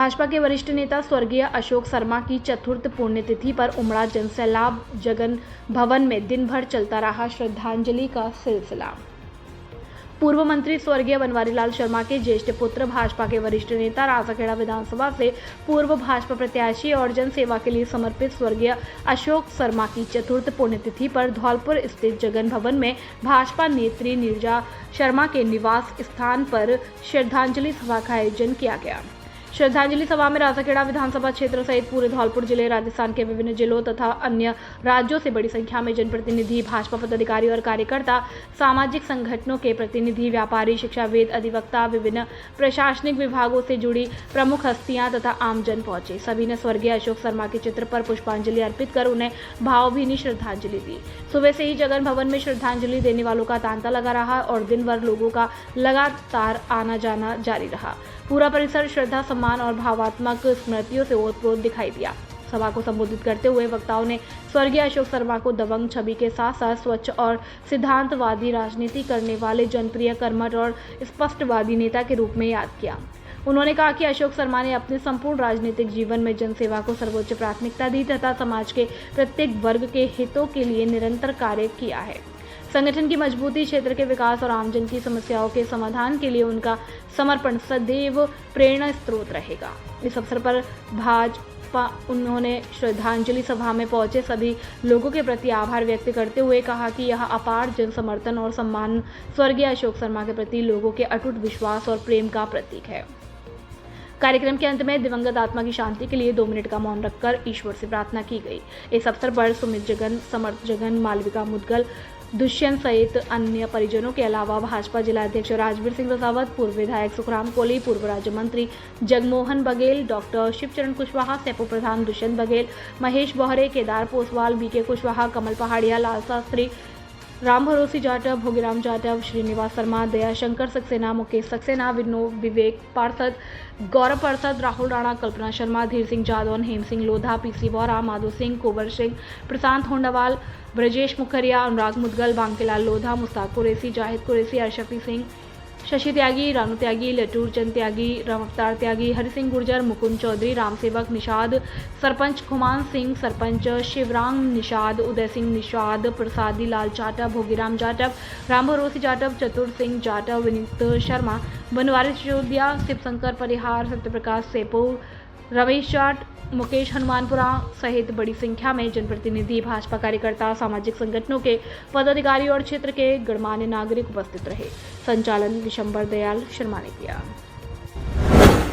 भाजपा के वरिष्ठ नेता स्वर्गीय अशोक शर्मा की चतुर्थ पुण्यतिथि पर उमड़ा जनसैलाब जगन भवन में दिन भर चलता रहा श्रद्धांजलि का सिलसिला। पूर्व मंत्री स्वर्गीय बनवारीलाल शर्मा के ज्येष्ठ पुत्र, भाजपा के वरिष्ठ नेता, राजाखेड़ा विधानसभा से पूर्व भाजपा प्रत्याशी और जन सेवा के लिए समर्पित स्वर्गीय अशोक शर्मा की चतुर्थ पुण्यतिथि पर धौलपुर स्थित जगन भवन में भाजपा नेत्री नीरजा शर्मा के निवास स्थान पर श्रद्धांजलि सभा का आयोजन किया गया। श्रद्धांजलि सभा में राजाखेड़ा विधानसभा क्षेत्र सहित पूरे धौलपुर जिले, राजस्थान के विभिन्न जिलों तथा अन्य राज्यों से बड़ी संख्या में जनप्रतिनिधि, भाजपा पदाधिकारी और कार्यकर्ता, सामाजिक संगठनों के प्रतिनिधि, व्यापारी, शिक्षाविद, अधिवक्ता, विभिन्न प्रशासनिक विभागों से जुड़ी प्रमुख हस्तियां तथा आमजन पहुंचे। सभी ने स्वर्गीय अशोक शर्मा के चित्र पर पुष्पांजलि अर्पित कर उन्हें भावभीनी श्रद्धांजलि दी। सुबह से ही जगन भवन में श्रद्धांजलि देने वालों का तांता लगा रहा और दिन भर लोगों का लगातार आना जाना जारी रहा। पूरा परिसर श्रद्धा, सम्मान और भावात्मक स्मृतियों से ओतप्रोत दिखाई दिया। सभा को संबोधित करते हुए वक्ताओं ने स्वर्गीय अशोक शर्मा को दबंग छवि के साथ साथ स्वच्छ और सिद्धांतवादी राजनीति करने वाले जनप्रिय, कर्मठ और स्पष्टवादी नेता के रूप में याद किया। उन्होंने कहा कि अशोक शर्मा ने अपने संपूर्ण राजनीतिक जीवन में जनसेवा को सर्वोच्च प्राथमिकता दी तथा समाज के प्रत्येक वर्ग के हितों के लिए निरंतर कार्य किया है। संगठन की मजबूती, क्षेत्र के विकास और आमजन की समस्याओं के समाधान के लिए उनका समर्पण सदैव प्रेरणा स्रोत रहेगा। इस अवसर पर उन्होंने श्रद्धांजलि सभा में पहुंचे सभी लोगों के प्रति आभार व्यक्त करते हुए कहा कि यह अपार जन समर्थन और सम्मान स्वर्गीय अशोक शर्मा के प्रति लोगों के अटूट विश्वास और प्रेम का प्रतीक है। कार्यक्रम के अंत में दिवंगत आत्मा की शांति के लिए 2 मिनट का मौन रखकर ईश्वर से प्रार्थना की गई। इस अवसर पर सुमित जगन, समर्थ जगन, मालविका मुदगल, दुष्यंत सहित अन्य परिजनों के अलावा भाजपा जिला अध्यक्ष राजवीर सिंह रसावत, पूर्व विधायक सुखराम कोली, पूर्व राज्य मंत्री जगमोहन बघेल, डॉक्टर शिवचरण कुशवाहा, सेपो प्रधान दुष्यंत बघेल, महेश बोहरे, केदार पोसवाल, बीके कुशवाहा, कमल पहाड़िया, लाल शास्त्री, राम भरोसी जाटव, भोगीराम जाटव, श्रीनिवास शर्मा, दयाशंकर सक्सेना, मुकेश सक्सेना, विवेक पार्षद, गौरव पार्षद, राहुल राणा, कल्पना शर्मा, धीर सिंह जादौन, हेम सिंह लोधा, पीसी बोरा, माधो सिंह, कुंवर सिंह, प्रशांत होंडावाल, ब्रजेश मुखरिया, अनुराग मुदगल, बांकेलाल लोधा, मुस्ताक कुरैशी, जाहिद कुरैशी, अरशफी सिंह, शशि त्यागी, रानू त्यागी, लटूर चंद त्यागी, राम अवतार त्यागी, हरि सिंह गुर्जर, मुकुंद चौधरी, राम सेवक निषाद, सरपंच खुमान सिंह, सरपंच शिवरांग निषाद, उदय सिंह निषाद, प्रसादी लाल जाटव, भोगीराम जाटव, राम भरोसी जाटव, चतुर सिंह जाटव, विनीत शर्मा, बनवारी सिसोदिया, शिवशंकर परिहार, सत्यप्रकाश सेपो, रमेश जाट, मुकेश हनुमानपुरा सहित बड़ी संख्या में जनप्रतिनिधि, भाजपा कार्यकर्ता, सामाजिक संगठनों के पदाधिकारी और क्षेत्र के गणमान्य नागरिक उपस्थित रहे। संचालन विशंबर दयाल शर्मा ने किया।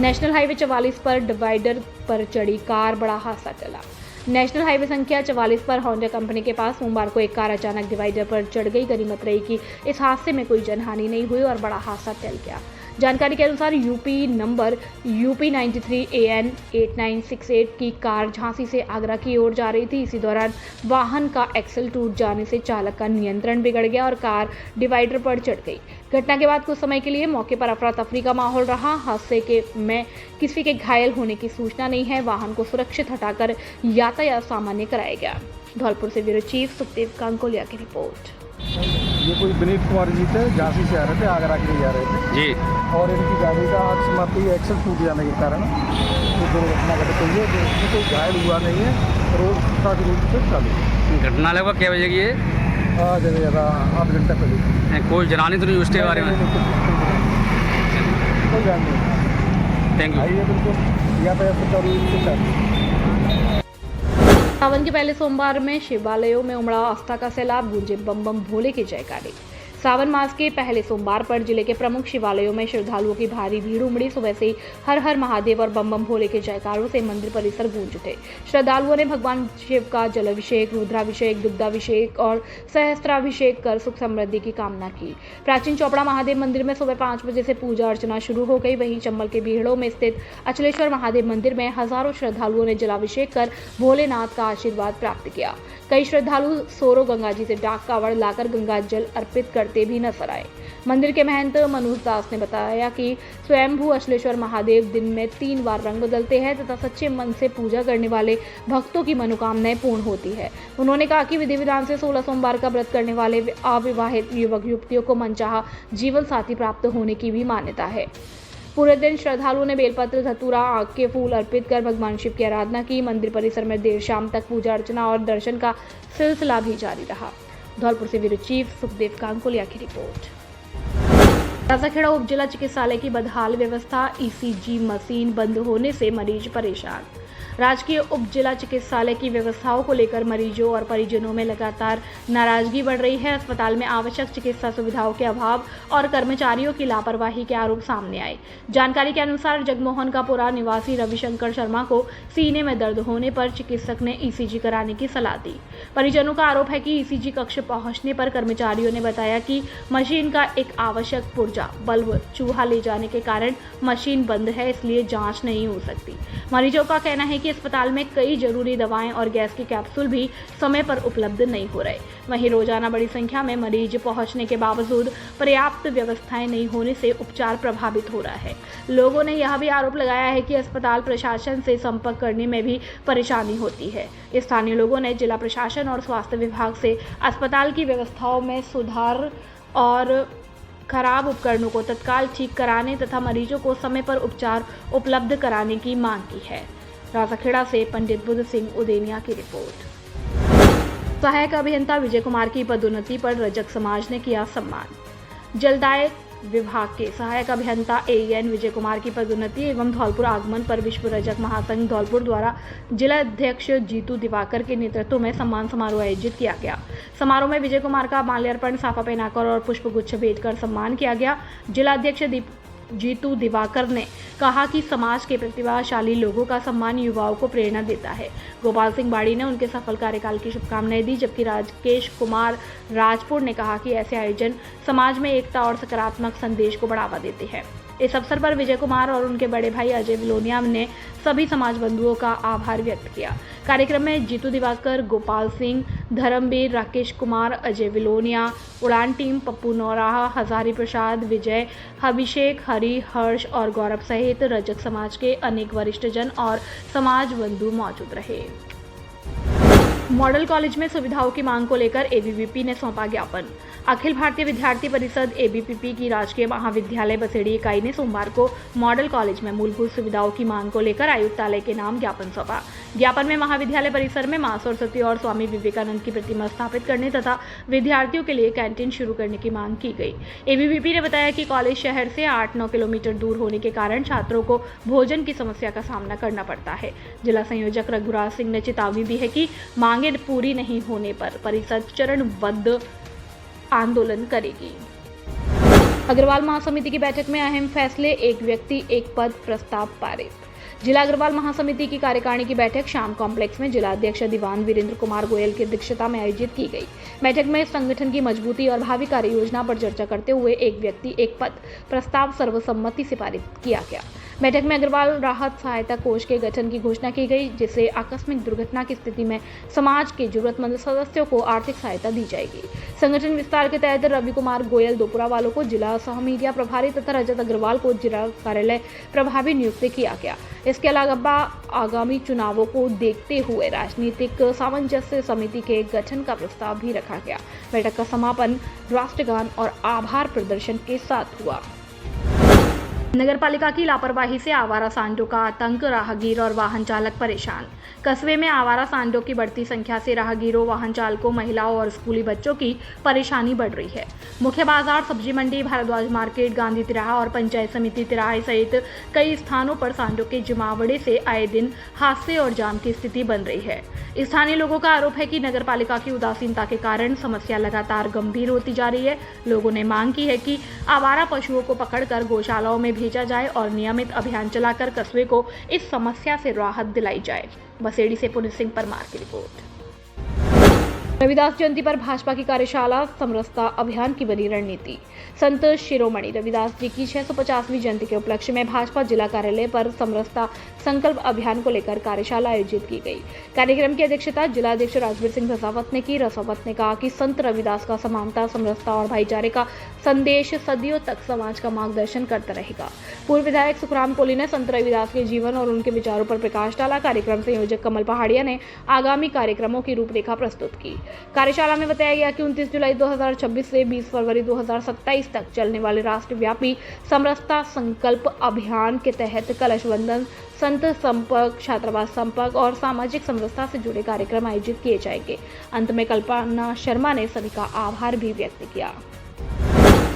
नेशनल हाईवे 44 पर डिवाइडर पर चढ़ी कार, बड़ा हादसा टला। नेशनल हाईवे संख्या 44 पर होंडा कंपनी के पास सोमवार को एक कार अचानक डिवाइडर पर चढ़ गई। गनीमत रही कि इस हादसे में कोई जनहानि नहीं हुई और बड़ा हादसा टल गया। जानकारी के अनुसार यूपी नंबर UP 93 AN 8968 की कार झांसी से आगरा की ओर जा रही थी। इसी दौरान वाहन का एक्सल टूट जाने से चालक का नियंत्रण बिगड़ गया और कार डिवाइडर पर चढ़ गई। घटना के बाद कुछ समय के लिए मौके पर अफरा तफरी का माहौल रहा। हादसे में किसी के घायल होने की सूचना नहीं है। वाहन को सुरक्षित हटाकर यातायात सामान्य कराया गया। धौलपुर से ब्यूरो चीफ सुखदेव कांकोलिया की रिपोर्ट। ये कोई विनीत कुमार जी थे, झांसी से आ रहे थे, आगरा के लिए जा रहे थे जी, और इनकी गाड़ी का अकस्मात एक्सल टूट जाने के कारण ये दुर्घटना घटित हुई है। जिसमें कोई घायल हुआ नहीं है। रोड साथ रूप से चालू। घटना लगभग क्या बजे की है? आज ज़्यादा आध घंटा पहले। कोई जनानी तो नहीं उसके बारे में? कोई जान नहीं। Thank you. आइए, बिल्कुल यातायात सुचारू रूप से चालू। सावन के पहले सोमवार में शिवालयों में उमड़ा आस्था का सैलाब, गूंजे बम बम भोले की जयकारे। सावन मास के पहले सोमवार पर जिले के प्रमुख शिवालयों में श्रद्धालुओं की भारी भीड़ उमड़ी। सुबह से ही हर हर महादेव और बम बम भोले के जयकारों से मंदिर परिसर गूंज उठे। श्रद्धालुओं ने भगवान शिव का जलाभिषेक, रुद्राभिषेक, दुग्धाभिषेक और सहस्त्राभिषेक कर सुख समृद्धि की कामना की। प्राचीन चौपड़ा महादेव मंदिर में सुबह 5 बजे से पूजा अर्चना शुरू हो गई। वहीं चंबल के बीहड़ों में स्थित अचलेश्वर महादेव मंदिर में हजारों श्रद्धालुओं ने जलाभिषेक कर भोलेनाथ का आशीर्वाद प्राप्त किया। कई श्रद्धालु सोरो गंगा जी से डाक कावड़ लाकर गंगा जल अर्पित करते भी नजर आए। मंदिर के महंत मनोज दास ने बताया कि स्वयंभू अचलेश्वर महादेव दिन में 3 बार रंग बदलते हैं तथा सच्चे मन से पूजा करने वाले भक्तों की मनोकामनाएं पूर्ण होती है। उन्होंने कहा कि विधि विधान से 16 सोमवार का व्रत करने वाले अविवाहित युवक युवतियों को मनचाहा जीवन साथी प्राप्त होने की भी मान्यता है। पूरे दिन श्रद्धालुओं ने बेलपत्र, धतूरा, आग के फूल अर्पित कर भगवान शिव की आराधना की। मंदिर परिसर में देर शाम तक पूजा अर्चना और दर्शन का सिलसिला भी जारी रहा। धौलपुर से ब्यूरो चीफ सुखदेव कांकोलिया की रिपोर्ट। राजाखेड़ा उप जिला चिकित्सालय की बदहाल व्यवस्था, ईसीजी मशीन बंद होने से मरीज परेशान। राजकीय उप जिला चिकित्सालय की व्यवस्थाओं को लेकर मरीजों और परिजनों में लगातार नाराजगी बढ़ रही है। अस्पताल में आवश्यक चिकित्सा सुविधाओं के अभाव और कर्मचारियों की लापरवाही के आरोप सामने आए। जानकारी के अनुसार जगमोहन का पुरा निवासी रविशंकर शर्मा को सीने में दर्द होने पर चिकित्सक ने ईसीजी कराने की सलाह दी। परिजनों का आरोप है कि ईसीजी कक्ष पहुंचने पर कर्मचारियों ने बताया कि मशीन का एक आवश्यक पुर्जा बल्ब चूहा ले जाने के कारण मशीन बंद है, इसलिए जांच नहीं हो सकती। मरीजों का कहना है कि अस्पताल में कई जरूरी दवाएं और गैस के कैप्सूल भी समय पर उपलब्ध नहीं हो रहे। वहीं रोजाना बड़ी संख्या में मरीज पहुंचने के बावजूद पर्याप्त व्यवस्थाएं नहीं होने से उपचार प्रभावित हो रहा है। लोगों ने यह भी आरोप लगाया है कि अस्पताल प्रशासन से संपर्क करने में भी परेशानी होती है। स्थानीय लोगों ने जिला प्रशासन और स्वास्थ्य विभाग से अस्पताल की व्यवस्थाओं में सुधार और खराब उपकरणों को तत्काल ठीक कराने तथा मरीजों को समय पर उपचार उपलब्ध कराने की मांग की है। राजाखेड़ा से पंडित बुद्ध सिंह उदेनिया की रिपोर्ट। सहायक अभियंता विजय कुमार की पदोन्नति पर रजक समाज ने किया सम्मान। जलदाय विभाग के सहायक अभियंता AEN विजय कुमार की पदोन्नति एवं धौलपुर आगमन पर विश्व रजक महासंघ धौलपुर द्वारा जिला अध्यक्ष जीतू दिवाकर के नेतृत्व में सम्मान समारोह आयोजित किया गया। समारोह में विजय कुमार का माल्यार्पण, साफा पहनाकर और पुष्प गुच्छ भेंट कर सम्मान किया गया। जिला अध्यक्ष जीतू दिवाकर ने कहा कि समाज के प्रतिभाशाली लोगों का सम्मान युवाओं को प्रेरणा देता है। गोपाल सिंह बाड़ी ने उनके सफल कार्यकाल की शुभकामनाएं दी, जबकि राकेश कुमार राजपुर ने कहा कि ऐसे आयोजन समाज में एकता और सकारात्मक संदेश को बढ़ावा देते हैं। इस अवसर पर विजय कुमार और उनके बड़े भाई अजय विलोनिया ने सभी समाज बंधुओं का आभार व्यक्त किया। कार्यक्रम में जीतू दिवाकर, गोपाल सिंह, धर्मवीर, राकेश कुमार, अजय विलोनिया, उड़ान टीम, पप्पू नौराहा, हजारी प्रसाद, विजय, अभिषेक, हरि, हर्ष और गौरव सहित रजक समाज के अनेक वरिष्ठ जन और समाज बंधु मौजूद रहे। मॉडल कॉलेज में सुविधाओं की मांग को लेकर ABVP ने सौंपा ज्ञापन। अखिल भारतीय विद्यार्थी परिषद ABVP की राजकीय महाविद्यालय बसेड़ी इकाई ने सोमवार को मॉडल कॉलेज में मूलभूत सुविधाओं की मांग को लेकर आयुक्तालय के नाम ज्ञापन सौंपा। ज्ञापन में महाविद्यालय परिसर में मां सरस्वती और स्वामी विवेकानंद की प्रतिमा स्थापित करने तथा विद्यार्थियों के लिए कैंटीन शुरू करने की मांग की गई। ABVP ने बताया कि कॉलेज शहर से 8-9 किलोमीटर दूर होने के कारण छात्रों को भोजन की समस्या का सामना करना पड़ता है। जिला संयोजक रघुराज सिंह ने चेतावनी दी है कि मांगे पूरी नहीं होने पर परिषद चरणबद्ध आंदोलन करेगी। अग्रवाल महासमिति की बैठक में अहम फैसले, एक व्यक्ति एक पद प्रस्ताव पारित। जिला अग्रवाल महासमिति की कार्यकारिणी की बैठक शाम कॉम्प्लेक्स में जिला अध्यक्ष दीवान वीरेंद्र कुमार गोयल की अध्यक्षता में आयोजित की गई। बैठक में संगठन की मजबूती और भावी कार्य योजना पर चर्चा करते हुए एक व्यक्ति एक पद प्रस्ताव सर्वसम्मति से पारित किया गया। बैठक में अग्रवाल राहत सहायता कोष के गठन की घोषणा की गई, जिससे आकस्मिक दुर्घटना की स्थिति में समाज के जरूरतमंद सदस्यों को आर्थिक सहायता दी जाएगी। संगठन विस्तार के तहत रवि कुमार गोयल दोपुरा वालों को जिला सह मीडिया प्रभारी तथा रजत अग्रवाल को जिला कार्यालय प्रभारी नियुक्त किया गया। इसके अलावा आगामी चुनावों को देखते हुए राजनीतिक सामंजस्य समिति के गठन का प्रस्ताव भी रखा गया। बैठक का समापन राष्ट्रगान और आभार प्रदर्शन के साथ हुआ। नगरपालिका की लापरवाही से आवारा सांडों का आतंक, राहगीर और वाहन चालक परेशान। कस्बे में आवारा सांडों की बढ़ती संख्या से राहगीरों, वाहन चालकों, महिलाओं और स्कूली बच्चों की परेशानी बढ़ रही है। मुख्य बाजार, सब्जी मंडी, भारद्वाज मार्केट, गांधी तिराहा और पंचायत समिति तिराहे सहित कई स्थानों पर सांडों के जमावड़े से आए दिन हादसे और जाम की स्थिति बन रही है। स्थानीय लोगों का आरोप है कि नगरपालिका की उदासीनता के कारण समस्या लगातार गंभीर होती जा रही है। लोगों ने मांग की है कि आवारा पशुओं को पकड़कर गौशालाओं में भेजा जाए और नियमित अभियान चलाकर कस्बे को इस समस्या से राहत दिलाई जाए। बसेड़ी से पुनित सिंह परमार की रिपोर्ट। रविदास जयंती पर भाजपा की कार्यशाला, समरसता अभियान की बनी रणनीति। संत शिरोमणि रविदास जी की 650वीं जयंती के उपलक्ष्य में भाजपा जिला कार्यालय पर समरसता संकल्प अभियान को लेकर कार्यशाला आयोजित की गई। कार्यक्रम की अध्यक्षता जिला अध्यक्ष राजवीर सिंह रसावत ने की। रसावत ने कहा कि संत रविदास का समानता, समरसता और भाईचारे का संदेश सदियों तक समाज का मार्गदर्शन करता रहेगा। पूर्व विधायक सुखराम कोहली ने संत रविदास के जीवन और उनके विचारों पर प्रकाश डाला। कार्यक्रम संयोजक कमल पहाड़िया ने आगामी कार्यक्रमों की रूपरेखा प्रस्तुत की। कार्यशाला में बताया गया कि 29 जुलाई 2026 से 20 फरवरी 2027 तक चलने वाले राष्ट्रव्यापी समरसता संकल्प अभियान के तहत कलश बंधन, संत संपर्क, छात्रावास संपर्क और सामाजिक समरसता से जुड़े कार्यक्रम आयोजित किए जाएंगे। अंत में कल्पना शर्मा ने सभी का आभार भी व्यक्त किया।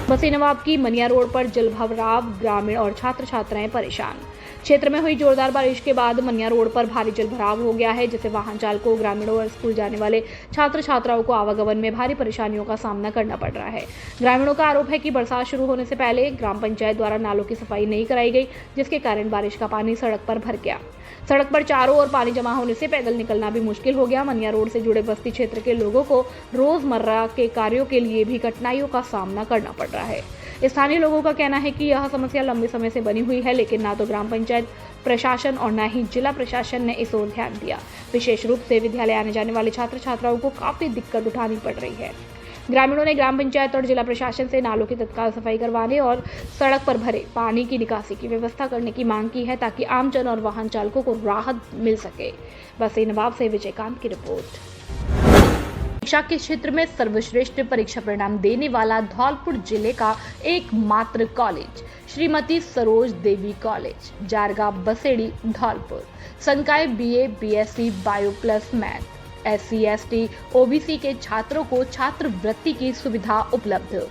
बसी नवाब की मनिया रोड पर जलभराव, ग्रामीण और छात्र छात्राएं परेशान। क्षेत्र में हुई जोरदार बारिश के बाद मनिया रोड पर भारी जलभराव हो गया है, जिससे वाहन चालकों, ग्रामीणों और स्कूल जाने वाले छात्र छात्राओं को आवागमन में भारी परेशानियों का सामना करना पड़ रहा है। ग्रामीणों का आरोप है कि बरसात शुरू होने से पहले ग्राम पंचायत द्वारा नालों की सफाई नहीं कराई गई, जिसके कारण बारिश का पानी सड़क पर भर गया। सड़क पर चारों ओर पानी जमा होने से पैदल निकलना भी मुश्किल हो गया। मनिया रोड से जुड़े बस्ती क्षेत्र के लोगों को रोजमर्रा के कार्यों के लिए भी कठिनाइयों का सामना करना पड़ रहा है। स्थानीय लोगों का कहना है कि यह समस्या लंबे समय से बनी हुई है, लेकिन ना तो ग्राम पंचायत प्रशासन और न ही जिला प्रशासन ने इस ओर ध्यान दिया। विशेष रूप से विद्यालय आने जाने वाले छात्र छात्राओं को काफी दिक्कत उठानी पड़ रही है। ग्रामीणों ने ग्राम पंचायत और जिला प्रशासन से नालों की तत्काल सफाई करवाने और सड़क पर भरे पानी की निकासी की व्यवस्था करने की मांग की है, ताकि आमजन और वाहन चालकों को राहत मिल सके। बसी नवाब से विजयकांत की रिपोर्ट। शिक्षा के क्षेत्र में सर्वश्रेष्ठ परीक्षा परिणाम देने वाला धौलपुर जिले का एकमात्र कॉलेज श्रीमती सरोज देवी कॉलेज, जारगा बसेड़ी, धौलपुर। संकाय BA BSc bio plus math, SC ST OBC के छात्रों को छात्रवृत्ति की सुविधा उपलब्ध,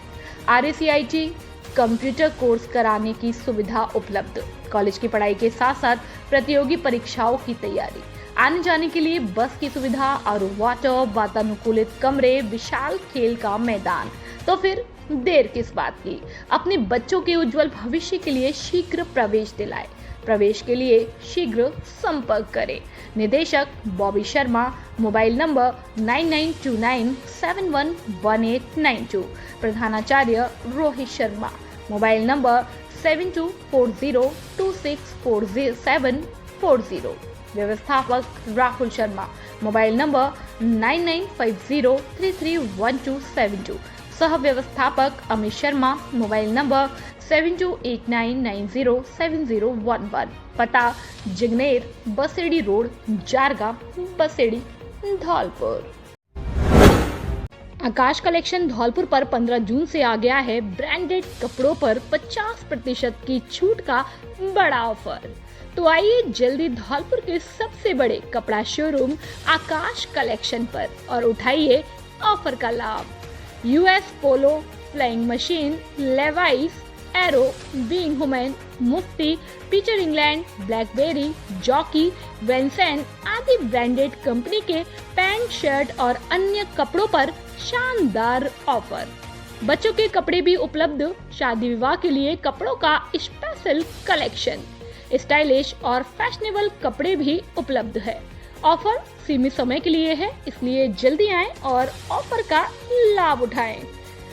RACIT कंप्यूटर कोर्स कराने की सुविधा उपलब्ध। कॉलेज की पढ़ाई के साथ साथ प्रतियोगी परीक्षाओं की तैयारी, आने जाने के लिए बस की सुविधा और वाटर, वातानुकूलित कमरे, विशाल खेल का मैदान। तो फिर देर किस बात की, अपने बच्चों के उज्जवल भविष्य के लिए शीघ्र प्रवेश दिलाए। प्रवेश के लिए शीघ्र संपर्क करें। निदेशक बॉबी शर्मा, मोबाइल नंबर 9929711892। प्रधानाचार्य रोहित शर्मा, मोबाइल नंबर 7240264740। व्यवस्थापक राहुल शर्मा, मोबाइल नंबर 9950331272। सह व्यवस्थापक अमित शर्मा, मोबाइल नंबर 7289907011। पता जिग्नेर बसेड़ी रोड, जारगा बसेड़ी, धौलपुर। आकाश कलेक्शन धौलपुर पर 15 जून से आ गया है ब्रांडेड कपड़ों पर 50% की छूट का बड़ा ऑफर। तो आइए जल्दी धौलपुर के सबसे बड़े कपड़ा शोरूम आकाश कलेक्शन पर और उठाइए ऑफर का लाभ। US Polo, Flying Machine, Levi's, Arrow, Being Women, Mufti, Peter England, BlackBerry, Jockey, वेंसन आदि ब्रांडेड कंपनी के पैंट, शर्ट और अन्य कपड़ों पर शानदार ऑफर। बच्चों के कपड़े भी उपलब्ध। शादी विवाह के लिए कपड़ों का स्पेशल कलेक्शन, स्टाइलिश और फैशनेबल कपड़े भी उपलब्ध है। ऑफर सीमित समय के लिए है, इसलिए जल्दी आएं और ऑफर का लाभ उठाएं।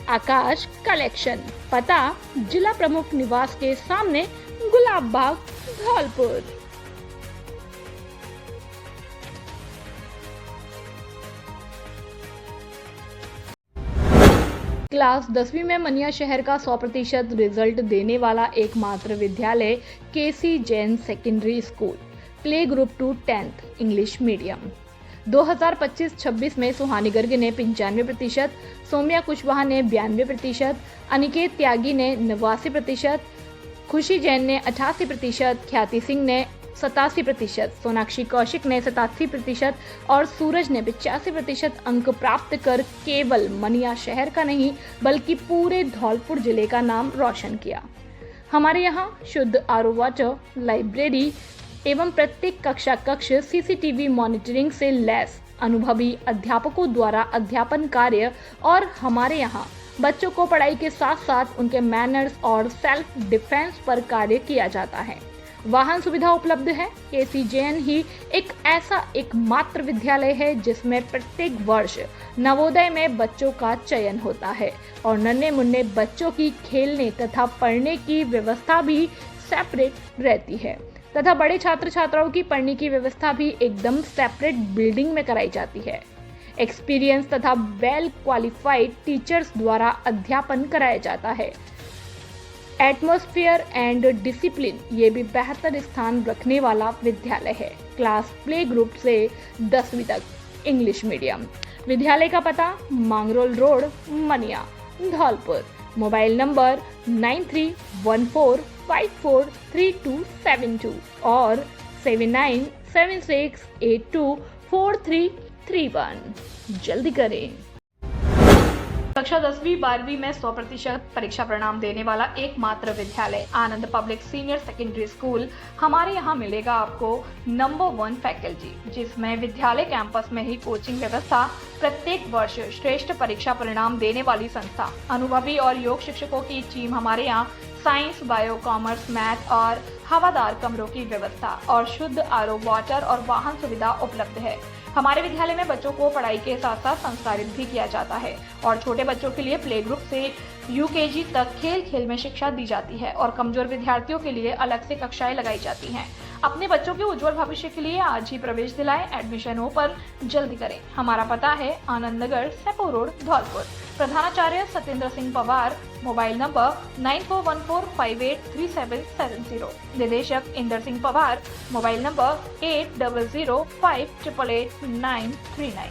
आकाश कलेक्शन, पता जिला प्रमुख निवास के सामने, गुलाब बाग, धौलपुर। क्लास 10वीं में मनिया शहर का 100% रिजल्ट देने वाला एकमात्र विद्यालय KC Jain secondary school, play group to 10th English medium. 2025-26 में सुहानी गर्ग ने 95%, सोम्या कुशवाहा ने 92%, अनिकेत त्यागी ने 89%, खुशी जैन ने 88%, ख्याति सिंह ने 87%, सोनाक्षी कौशिक ने 87% और सूरज ने 85% अंक प्राप्त कर केवल मनिया शहर का नहीं बल्कि पूरे धौलपुर जिले का नाम रोशन किया। हमारे यहाँ शुद्ध RO वाटर, लाइब्रेरी एवं प्रत्येक कक्षा कक्ष CCTV मॉनिटरिंग से लैस, अनुभवी अध्यापकों द्वारा अध्यापन कार्य और हमारे यहाँ बच्चों को पढ़ाई के साथ साथ उनके मैनर्स और सेल्फ डिफेंस पर कार्य किया जाता है। वाहन सुविधा उपलब्ध है। KC जैन ही एक ऐसा एकमात्र विद्यालय है जिसमें प्रत्येक वर्ष नवोदय में बच्चों का चयन होता है और नन्हे मुन्ने बच्चों की खेलने तथा पढ़ने की व्यवस्था भी सेपरेट रहती है तथा बड़े छात्र छात्राओं की पढ़ने की व्यवस्था भी एकदम सेपरेट बिल्डिंग में कराई जाती है। एक्सपीरियंस तथा वेल क्वालिफाइड टीचर्स द्वारा अध्यापन कराया जाता है। एटमॉस्फेयर एंड डिसिप्लिन ये भी बेहतर स्थान रखने वाला विद्यालय है। क्लास प्ले ग्रुप से 10वीं तक इंग्लिश मीडियम। विद्यालय का पता मांगरोल रोड, मनिया, धौलपुर। मोबाइल नंबर 9314543272 और 7976824331। जल्दी करें। कक्षा 10वीं 12वीं में 100% परीक्षा परिणाम देने वाला एकमात्र विद्यालय आनंद पब्लिक सीनियर सेकेंडरी स्कूल। हमारे यहाँ मिलेगा आपको नंबर 1 फैकल्टी, जिसमें विद्यालय कैंपस में ही कोचिंग व्यवस्था, प्रत्येक वर्ष श्रेष्ठ परीक्षा परिणाम देने वाली संस्था, अनुभवी और योग शिक्षकों की टीम। हमारे यहाँ साइंस, बायो, कॉमर्स, मैथ और हवादार कमरों की व्यवस्था और शुद्ध आरओ वाटर और वाहन सुविधा उपलब्ध है। हमारे विद्यालय में बच्चों को पढ़ाई के साथ साथ संस्कारित भी किया जाता है और छोटे बच्चों के लिए प्ले ग्रुप से यूकेजी तक खेल खेल में शिक्षा दी जाती है और कमजोर विद्यार्थियों के लिए अलग से कक्षाएं लगाई जाती हैं। अपने बच्चों के उज्जवल भविष्य के लिए आज ही प्रवेश दिलाएं। एडमिशन हो पर जल्दी करें। हमारा पता है आनंद नगर, सेपो रोड, धौलपुर। प्रधानाचार्य सत्येंद्र सिंह पवार। Mobile number 9414583770। निदेशक इंदर सिंह पवार। Mobile number 8005888939।